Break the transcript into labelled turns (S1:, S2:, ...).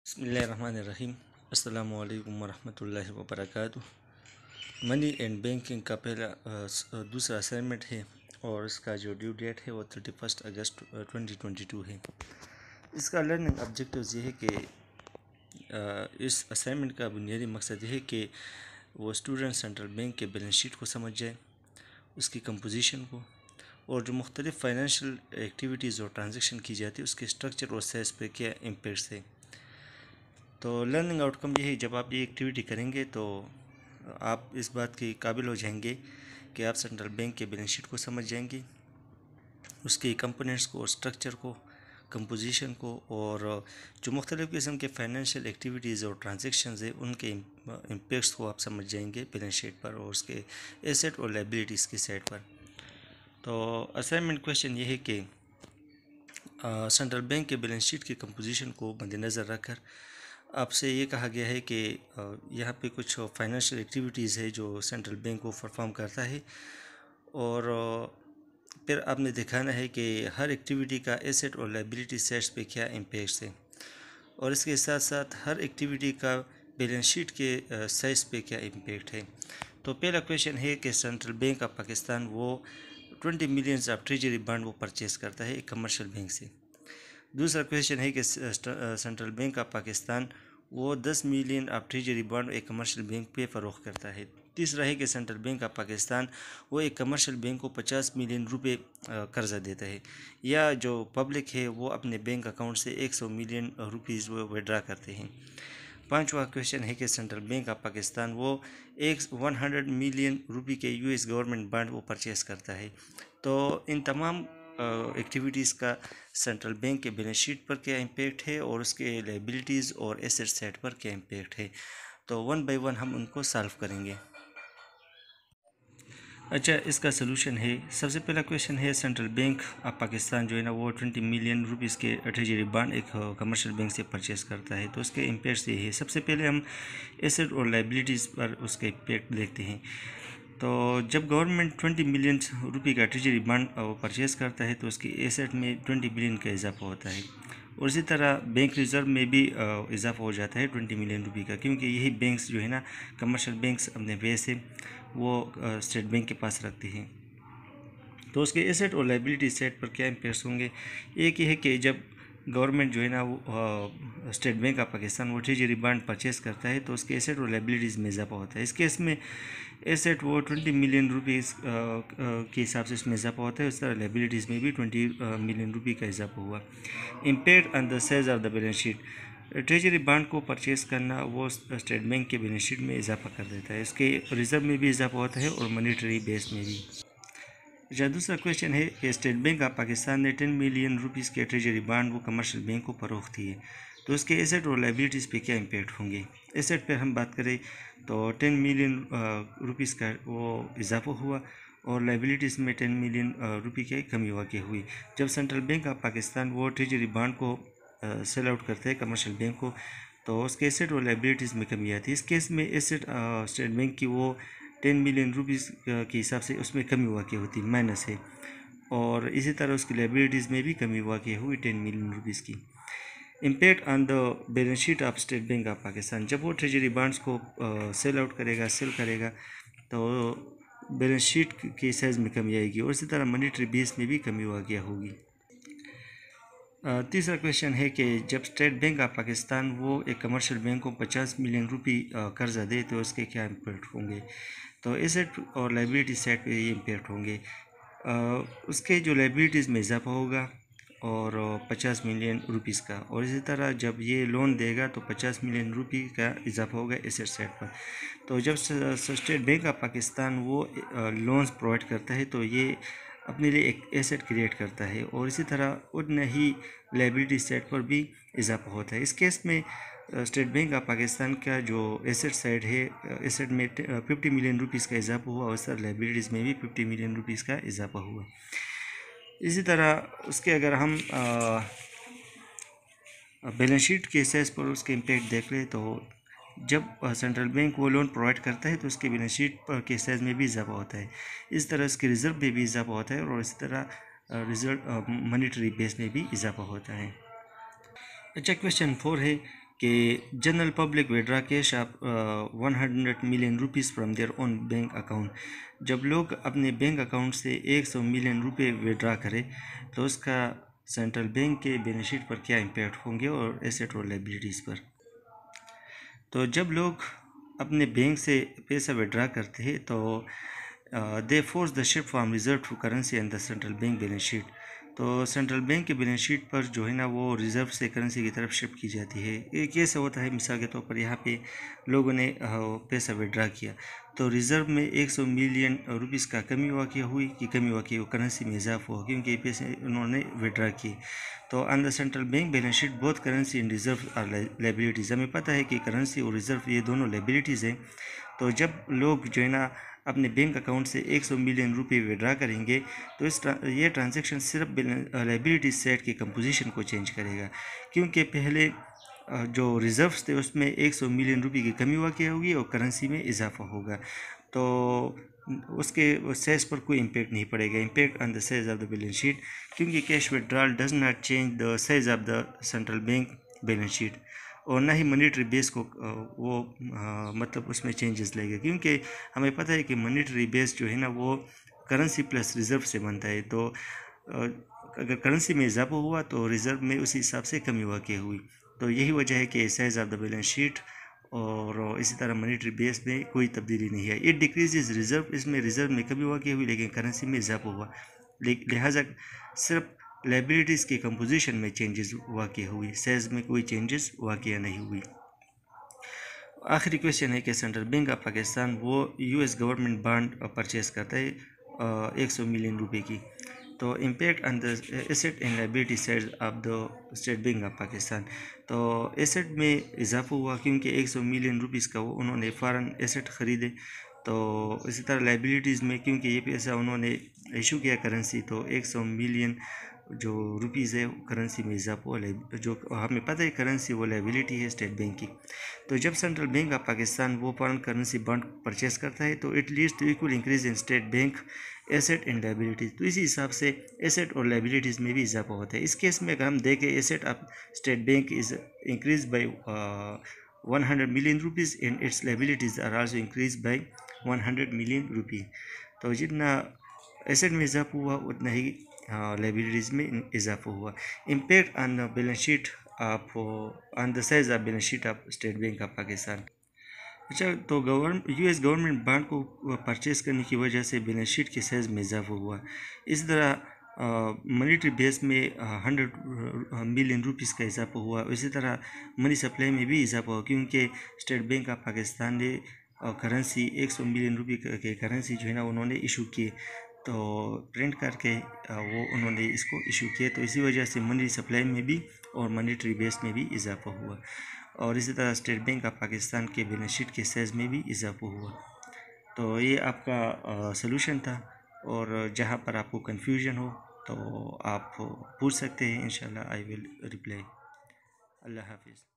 S1: बिस्मिल्लाहिर्रहमानिर्रहीम। अस्सलामु अलैकुम वरहमतुल्लाहि वबरकातुह। मनी एंड बैंकिंग का दूसरा असाइनमेंट है और इसका जो ड्यू डेट है वो 31 अगस्त 2022 है। इसका लर्निंग ऑब्जेक्टिव्स ये है कि इस असाइनमेंट का बुनियादी मकसद ये है कि वो स्टूडेंट सेंट्रल बैंक के बैलेंस शीट को समझ जाए, उसकी कंपोजिशन को, और जो मुख्तलिफ फाइनेंशियल एक्टिविटीज़ और ट्रांजेक्शन की जाती है उसके स्ट्रक्चर और साइज पे क्या इम्पेक्ट्स है। तो लर्निंग आउटकम ये है, जब आप ये एक्टिविटी करेंगे तो आप इस बात के काबिल हो जाएंगे कि आप सेंट्रल बैंक के बैलेंस शीट को समझ जाएंगे, उसके कंपोनेंट्स को और स्ट्रक्चर को, कंपोजिशन को, और जो मुख्तलिफ़ किस्म के फाइनेंशियल एक्टिविटीज़ और ट्रांजेक्शन्स है उनके इम्पेक्ट्स को आप समझ जाएंगे बैलेंस शीट पर और उसके एसेट और लायबिलिटीज़ की साइड पर। तो असाइनमेंट क्वेश्चन ये है कि सेंट्रल बैंक के बैलेंस शीट की कंपोजिशन को मद्देनज़र रखकर आपसे ये कहा गया है कि यहाँ पे कुछ फाइनेंशियल एक्टिविटीज़ है जो सेंट्रल बैंक को परफॉर्म करता है, और फिर आपने दिखाना है कि हर एक्टिविटी का एसेट और लायबिलिटी सेट्स पे क्या इम्पेक्ट्स है, और इसके साथ साथ हर एक्टिविटी का बैलेंस शीट के साइज पे क्या इम्पेक्ट है। तो पहला क्वेश्चन है कि सेंट्रल बैंक ऑफ पाकिस्तान वो 20 मिलियंस ऑफ ट्रेजरी बॉन्ड वो परचेज़ करता है एक कमर्शियल बैंक से। दूसरा क्वेश्चन है कि सेंट्रल बैंक ऑफ पाकिस्तान वो 10 मिलियन ऑफ ट्रेजरी बॉन्ड एक कमर्शियल बैंक पे फ़रोख्त करता है। तीसरा है कि सेंट्रल बैंक ऑफ पाकिस्तान वो एक कमर्शियल बैंक को 50 मिलियन रुपए कर्ज़ा देता है, या जो पब्लिक है वो अपने बैंक अकाउंट से 100 मिलियन रुपीज़ वो विड्रा करते हैं। पांचवा क्वेश्चन है कि सेंट्रल बैंक ऑफ पाकिस्तान वो 100 मिलियन रुपए के यूएस गवर्नमेंट बॉन्ड वो परचेज़ करता है। तो इन तमाम एक्टिविटीज़ का सेंट्रल बैंक के बैलेंस शीट पर क्या इम्पेक्ट है और उसके लायबिलिटीज़ और एसेट साइड पर क्या इम्पेक्ट है, तो वन बाय वन हम उनको सॉल्व करेंगे। अच्छा, इसका सलूशन है। सबसे पहला क्वेश्चन है सेंट्रल बैंक ऑफ पाकिस्तान जो है ना वो 20 मिलियन रुपीज़ के ट्रेजरी बॉन्ड एक कमर्शियल बैंक से परचेज़ करता है। तो उसके इम्पेक्ट्स ये है। सबसे पहले हम एसेट और लायबिलिटीज़ पर उसके इम्पेक्ट देखते हैं। तो जब गवर्नमेंट 20 मिलियन रुपये का ट्रेजरी बॉन्ड परचेज़ करता है तो उसकी एसेट में 20 बिलियन का इजाफा होता है, और इसी तरह बैंक रिज़र्व में भी इजाफा हो जाता है 20 मिलियन रुपये का, क्योंकि यही बैंक्स जो है ना कमर्शियल बैंक्स अपने पैसे वो स्टेट बैंक के पास रखते हैं। तो उसके एसेट और लायबिलिटी साइड पर क्या इम्पेक्ट्स होंगे। एक ये है कि जब गवर्नमेंट जो है ना वो स्टेट बैंक ऑफ पाकिस्तान वो ट्रेजरी बॉन्ड परचेज़ करता है तो उसके एसेट और लायबिलिटीज़ में इजाफा होता है। इस केस में एसेट वो 20 मिलियन रुपीज़ के हिसाब से इसमें इजाफा होता है, उस तरह लायबिलिटीज़ में भी 20 मिलियन रुपये का इजाफा हुआ। Impact on the size of the balance sheet, treasury bond को परचेज़ करना वो स्टेट बैंक के बैलेंस शीट में इजाफा कर देता है, इसके रिज़र्व में भी इजाफा होता है और मॉनेटरी बेस में भी। अच्छा, दूसरा क्वेश्चन है कि स्टेट बैंक ऑफ पाकिस्तान ने 10 मिलियन रुपीज़ के ट्रेजरी बॉन्ड वो कमर्शियल बैंक को फरोख्त किए, तो उसके एसेट और लायबिलिटीज़ पे क्या इम्पेक्ट होंगे। एसेट पर हम बात करें तो 10 मिलियन रुपीज़ का वो इजाफा हुआ और लायबिलिटीज़ में 10 मिलियन रुपये की कमी वाक़ हुई। जब सेंट्रल बैंक ऑफ पाकिस्तान वो ट्रेजरी बॉन्ड को सेल आउट करते हैं कमर्शियल बैंक को, तो उसके एसेट और लायबिलिटीज़ में कमी आती है। इस केस में एसेट स्टेट बैंक की वो 10 मिलियन रुपीज़ के हिसाब से उसमें कमी वाक़ होती माइनस है, और इसी तरह उसकी लायबिलिटीज़ में भी कमी वाक़ हुई 10 मिलियन रुपीज़ की। Impact on the balance sheet of State bank of Pakistan, जब वो ट्रेजरी बॉन्ड्स को सेल आउट करेगा, सेल करेगा, तो बैलेंस शीट के साइज़ में कमी आएगी और इसी तरह मॉनेटरी बेस में भी कमी वाक़ होगी। तीसरा क्वेश्चन है कि जब स्टेट बैंक ऑफ पाकिस्तान वो एक कमर्शियल बैंक को 50 मिलियन रुपये कर्जा दे तो उसके क्या इम्पेक्ट होंगे। तो एसेट और लायबिलिटी साइड पे ये इम्पेक्ट होंगे। उसके जो लायबिलिटीज़ में इजाफा होगा और 50 मिलियन रुपीज़ का, और इसी तरह जब ये लोन देगा तो 50 मिलियन रुपये का इजाफा होगा एसेट साइड पर। तो जब स्टेट बैंक ऑफ पाकिस्तान वो लोन्स प्रोवाइड करता है तो ये अपने लिए एक एसेट क्रिएट करता है, और इसी तरह उतना ही लायबिलिटी साइड पर भी इजाफा होता है। इस केस में स्टेट बैंक ऑफ पाकिस्तान का जो एसेट साइड है, एसेट में 50 मिलियन रुपीज़ का इजाफा हुआ, उस तरह लायबिलिटीज़ में भी 50 मिलियन रुपीज़ का इजाफा हुआ। इसी तरह उसके अगर हम बैलेंस शीट के साइज पर उसके इम्पेक्ट देख लें तो जब सेंट्रल बैंक वो लोन प्रोवाइड करता है तो उसके बैलेंस शीट के साइज में भी इजाफा होता है, इस तरह उसके रिज़र्व में भी इजाफा होता है और इसी तरह रिजल्ट मॉनेटरी बेस में भी इजाफा होता है। अच्छा, क्वेश्चन 4 है कि general public withdraw cash of 100 million rupees from their own bank account. जब लोग अपने बैंक अकाउंट से 100 मिलियन रुपए विड्रा करें तो उसका सेंट्रल बैंक के बैलेंस शीट पर क्या इम्पैक्ट होंगे और एसेट और लायबिलिटीज़ पर। तो जब लोग अपने बैंक से पैसा विड्रा करते हैं तो they force the shift from reserve to currency and the central bank balance sheet. तो सेंट्रल बैंक के बैलेंस शीट पर जो है ना वो रिज़र्व से करेंसी की तरफ शिफ्ट की जाती है। ये कैसे होता है, मिसाल के तौर पर यहाँ पे लोगों ने पैसा विड्रा किया तो रिज़र्व में 100 मिलियन रुपीज़ का कमी वाक़या हुई कि कमी वाक़ई वो करेंसी में इजाफा हुआ क्योंकि पैसे उन्होंने विड्रा किए। तो on the central bank balance sheet both currency and reserve are liabilities. हमें पता है कि करेंसी और रिज़र्व ये दोनों लायबिलिटीज़ हैं। तो जब लोग जो है ना अपने बैंक अकाउंट से 100 मिलियन रुपए विड्रा करेंगे तो ये ट्रांजैक्शन सिर्फ लायबिलिटी सेट की कंपोजिशन को चेंज करेगा क्योंकि पहले जो रिज़र्व्स थे उसमें 100 मिलियन रुपए की कमी वाक़या होगी और करेंसी में इजाफा होगा। तो उसके सेज पर कोई इम्पेक्ट नहीं पड़ेगा, impact on the size of the balance sheet, क्योंकि cash withdrawal does not change the size of the central bank balance sheet और ना ही मॉनेटरी बेस को वो मतलब उसमें चेंजेस लेगा क्योंकि हमें पता है कि मॉनेटरी बेस जो है ना वो करेंसी प्लस रिज़र्व से बनता है। तो अगर करेंसी में इजाफा हुआ तो रिज़र्व में उसी हिसाब से कमी वाक़ई हुई। तो यही वजह है कि size of the balance sheet और इसी तरह मॉनेटरी बेस में कोई तब्दीली नहीं है। इट डिक्रीजेज रिज़र्व, इसमें रिज़र्व में कमी वाक़ई हुई लेकिन करेंसी में इजाफा हुआ, लिहाजा सिर्फ लायबिलिटीज़ की कंपोजिशन में चेंजेस वाक़ई हुई, साइज में कोई चेंजेस वाक़ई नहीं हुई। आखिरी क्वेश्चन है कि सेंट्रल बैंक ऑफ पाकिस्तान वो यूएस गवर्नमेंट बॉन्ड परचेस करता है 100 मिलियन रुपए की। तो impact on the asset and liability side of the state bank of Pakistan. तो एसेट में इजाफा हुआ क्योंकि 100 मिलियन रुपीज़ का वो उन्होंने फ़ॉरेन एसेट ख़रीदे। तो इसी तरह लायबिलिटीज़ में क्योंकि ये पैसा उन्होंने इशू किया करेंसी तो 100 मिलियन जो रुपीज़ है करेंसी में इजाफा हुआ। जो हमें पता है करेंसी वो लायबिलिटी है स्टेट बैंक की। तो जब सेंट्रल बैंक ऑफ पाकिस्तान वो फॉरेन करेंसी बॉन्ड परचेस करता है तो it leads to equal increase in state bank asset and liabilities. तो इसी हिसाब से एसेट और लायबिलिटीज़ में भी इजाफा होता है। इस केस में अगर हम देखें asset of State Bank is increase by 100 million rupees and its liabilities are also increase by 100 million rupee. तो जितना एसेट में इजाफा हुआ उतना ही लायबिलिटीज़ में इजाफा हुआ। Impact on the balance sheet of on the size of balance sheet of State bank of Pakistan. अच्छा, तो यूएस गवर्नमेंट बॉन्ड को परचेस करने की वजह से बैलेंस शीट के साइज में इजाफा हुआ। इस तरह मॉनेटरी बेस में 100 मिलियन रुपीज़ का इजाफा हुआ। इसी तरह मनी सप्लाई में भी इजाफा हुआ क्योंकि स्टेट बैंक ऑफ पाकिस्तान ने करेंसी 100 मिलियन रुपये के करेंसी जो है ना उन्होंने इशू किए, तो प्रिंट करके वो उन्होंने इसको इशू किए। तो इसी वजह से मनी सप्लाई में भी और मॉनेटरी बेस में भी इजाफा हुआ और इसी तरह स्टेट बैंक ऑफ पाकिस्तान के बैलेंस शीट के साइज़ में भी इजाफा हुआ। तो ये आपका सलूशन था और जहाँ पर आपको कन्फ्यूजन हो तो आप पूछ सकते हैं, इंशाल्लाह आई विल रिप्लाई। अल्लाह हाफिज़।